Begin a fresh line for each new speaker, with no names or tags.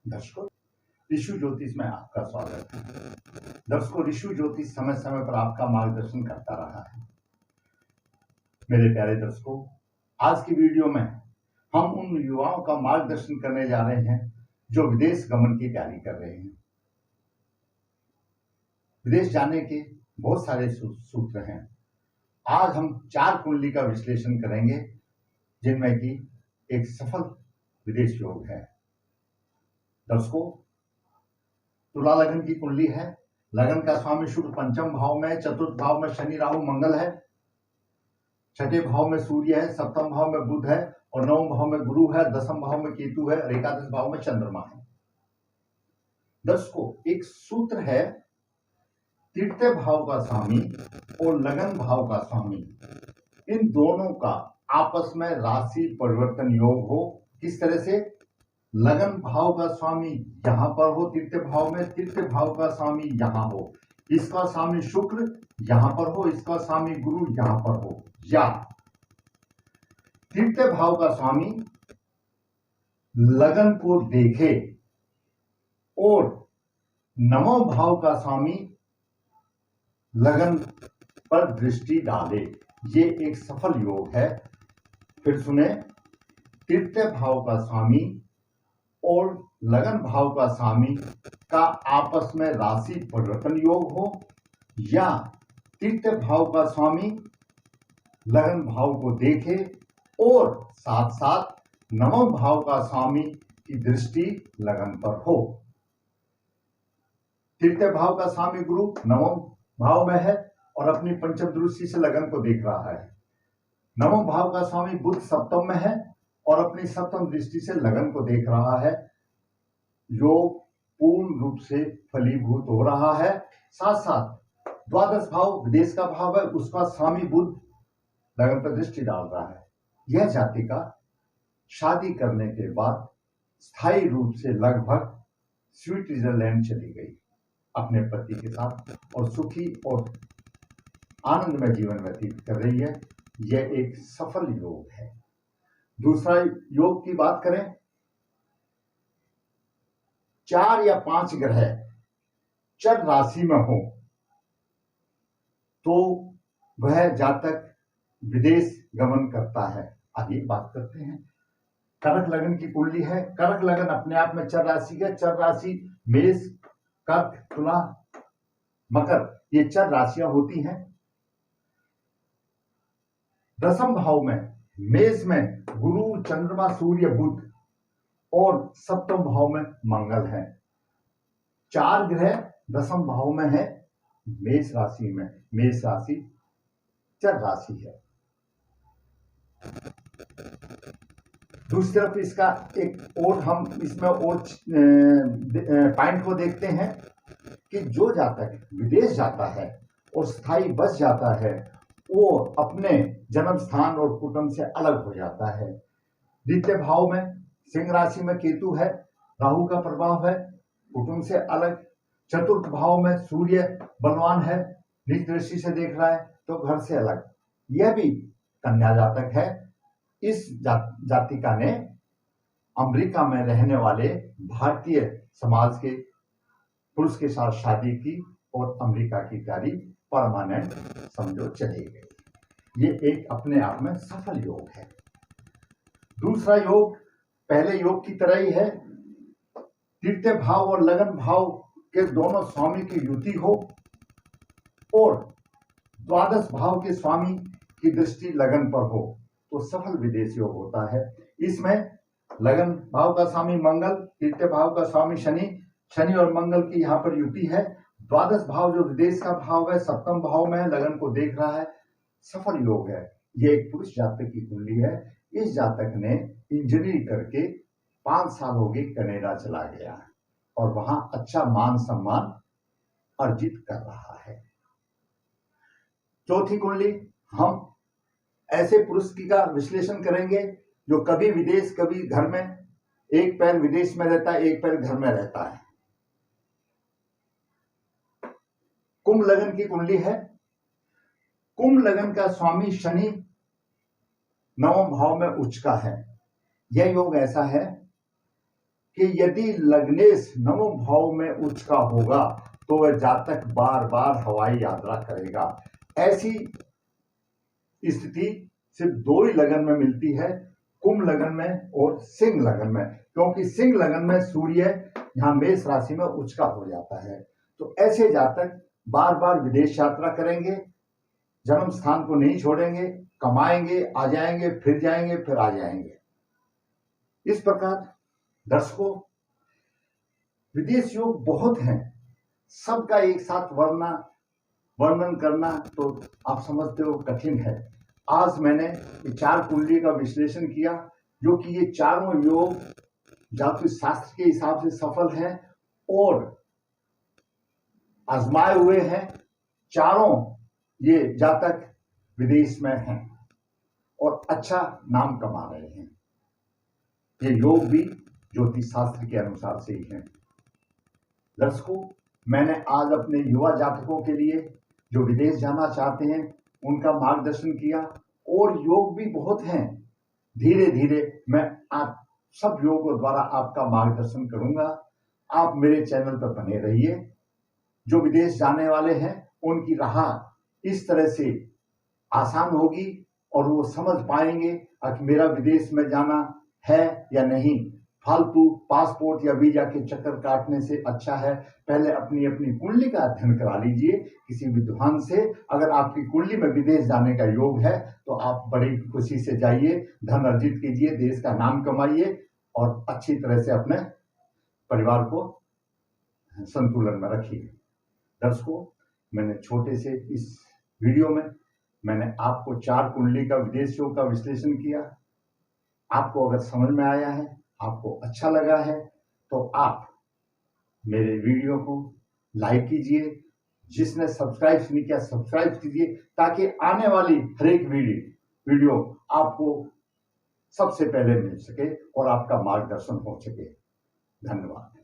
दर्शकों, ऋषि ज्योतिष में आपका स्वागत है। दर्शकों, ऋषि ज्योतिष समय समय पर आपका मार्गदर्शन करता रहा है। मेरे प्यारे दर्शकों, आज की वीडियो में हम उन युवाओं का मार्गदर्शन करने जा रहे हैं जो विदेश गमन की तैयारी कर रहे हैं। विदेश जाने के बहुत सारे सूत्र हैं। आज हम 4 कुंडली का विश्लेषण करेंगे, जिनमें की एक सफल विदेश योग है। दर्शकों, तुला लगन की कुंडली है। लगन का स्वामी शुक्र पंचम भाव में, चतुर्थ भाव में शनि राहु मंगल है, छठे भाव में सूर्य है, सप्तम भाव में बुध है और नवम भाव में गुरु है, दसम भाव में केतु है और एकादश भाव में चंद्रमा है। दर्शकों, एक सूत्र है, तृतीय भाव का स्वामी और लगन भाव का स्वामी, इन दोनों का आपस में राशि परिवर्तन योग हो। किस तरह से? लगन भाव का स्वामी यहां पर हो तृतीय भाव में, तृतीय भाव का स्वामी यहां हो, इसका स्वामी शुक्र यहां पर हो, इसका स्वामी गुरु यहां पर हो, या तृतीय भाव का स्वामी लगन को देखे और नवम भाव का स्वामी लगन पर दृष्टि डाले। ये एक सफल योग है। फिर सुने, तृतीय भाव का स्वामी और लगन भाव का स्वामी का आपस में राशि परिवर्तन योग हो, या तृतीय भाव का स्वामी लगन भाव को देखे और साथ साथ नवम भाव का स्वामी की दृष्टि लगन पर हो। तृतीय भाव का स्वामी गुरु नवम भाव में है और अपनी पंचम दृष्टि से लगन को देख रहा है। नवम भाव का स्वामी बुध सप्तम में है और अपनी सप्तम दृष्टि से लगन को देख रहा है। योग पूर्ण रूप से फलीभूत हो रहा है। साथ साथ द्वादश भाव विदेश का भाव है, उसका स्वामी बुध लगन पर दृष्टि डाल रहा है। यह जातिका शादी करने के बाद स्थायी रूप से लगभग स्विट्जरलैंड चली गई अपने पति के साथ और सुखी और आनंदमय जीवन व्यतीत कर रही है। यह एक सफल योग है। दूसरा योग की बात करें, 4 या 5 ग्रह चर राशि में हो तो वह जातक विदेश गमन करता है। आगे बात करते हैं। कर्क लगन की कुंडली है। कर्क लगन अपने आप में चर राशि है। चर राशि मेष, कर्क, तुला, मकर, ये चर राशियां होती हैं। दसम भाव में मेष में गुरु, चंद्रमा, सूर्य, बुध और सप्तम भाव में मंगल है। 4 ग्रह दसम भाव में है मेष राशि में। मेष राशि चर राशि है। दूसरी तरफ इसका एक और हम इसमें और पॉइंट को देखते हैं कि जो जातक विदेश जाता है और स्थायी बस जाता है, वो अपने जन्म स्थान और कुटुंब से अलग हो जाता है। द्वितीय भाव में सिंह राशि में केतु है, राहु का प्रभाव है, कुटुंब से अलग। चतुर्थ भाव में सूर्य बलवान है, नीच दृष्टि से देख रहा है तो घर से अलग। यह भी कन्या जातक है। इस जातिका ने अमेरिका में रहने वाले भारतीय समाज के पुरुष के साथ शादी की और अमेरिका की तैयारी परमानेंट समझो चली गई। ये एक अपने आप में सफल योग है। दूसरा योग पहले योग की तरह ही है। तृतीय भाव और लगन भाव के दोनों स्वामी की युति हो और द्वादश भाव के स्वामी की दृष्टि लगन पर हो तो सफल विदेश योग होता है। इसमें लगन भाव का स्वामी मंगल, तृतीय भाव का स्वामी शनि, शनि और मंगल की यहाँ पर युति है। द्वादश भाव जो विदेश का भाव है सप्तम भाव में लगन को देख रहा है। सफल योग है। ये एक पुरुष जातक की कुंडली है। इस जातक ने इंजीनियरिंग करके 5 साल हो गए कनाडा चला गया और वहां अच्छा मान सम्मान अर्जित कर रहा है। चौथी कुंडली हम ऐसे पुरुष की का विश्लेषण करेंगे जो कभी विदेश कभी घर में, एक पैर विदेश में रहता है, एक पैर घर में रहता है। कुंभ लगन की कुंडली है। कुंभ लगन का स्वामी शनि नवम भाव में उच्च का है। यह योग ऐसा है कि यदि लग्नेश नवम भाव में उच्च का होगा तो वह जातक बार बार हवाई यात्रा करेगा। ऐसी स्थिति सिर्फ दो ही लगन में मिलती है, कुंभ लगन में और सिंह लगन में, क्योंकि सिंह लगन में सूर्य यहाँ मेष राशि में उच्च का हो जाता है। तो ऐसे जातक बार बार विदेश यात्रा करेंगे, जन्म स्थान को नहीं छोड़ेंगे, कमाएंगे, आ जाएंगे, फिर जाएंगे, फिर आ जाएंगे। इस प्रकार दर्शकों, विदेश योग बहुत हैं, सबका एक साथ वर्णन करना तो आप समझते हो कठिन है। आज मैंने ये 4 कुंडली का विश्लेषण किया, जो कि ये चारों योग ज्योतिष शास्त्र के हिसाब से सफल है और आजमाए हुए हैं। चारों ये जातक विदेश में हैं और अच्छा नाम कमा रहे हैं। ये योग भी ज्योतिष शास्त्र के अनुसार से ही हैं। दर्शकों, मैंने आज अपने युवा जातकों के लिए जो विदेश जाना चाहते हैं उनका मार्गदर्शन किया, और योग भी बहुत हैं। धीरे धीरे मैं आप सब योगों द्वारा आपका मार्गदर्शन करूंगा। आप मेरे चैनल पर बने रहिए। जो विदेश जाने वाले हैं उनकी राह इस तरह से आसान होगी और वो समझ पाएंगे कि मेरा विदेश में जाना है या नहीं। फालतू पासपोर्ट या वीजा के चक्कर काटने से अच्छा है पहले अपनी अपनी कुंडली का अध्ययन करा लीजिए किसी विद्वान से। अगर आपकी कुंडली में विदेश जाने का योग है तो आप बड़ी खुशी से जाइए, धन अर्जित कीजिए, देश का नाम कमाइए और अच्छी तरह से अपने परिवार को संतुलन में रखिए। दर्शकों, मैंने छोटे से इस वीडियो में मैंने आपको 4 कुंडली का विदेश योग का विश्लेषण किया। आपको अगर समझ में आया है, आपको अच्छा लगा है, तो आप मेरे वीडियो को लाइक कीजिए। जिसने सब्सक्राइब नहीं किया सब्सक्राइब कीजिए, ताकि आने वाली हर एक वीडियो आपको सबसे पहले मिल सके और आपका मार्गदर्शन हो सके। धन्यवाद।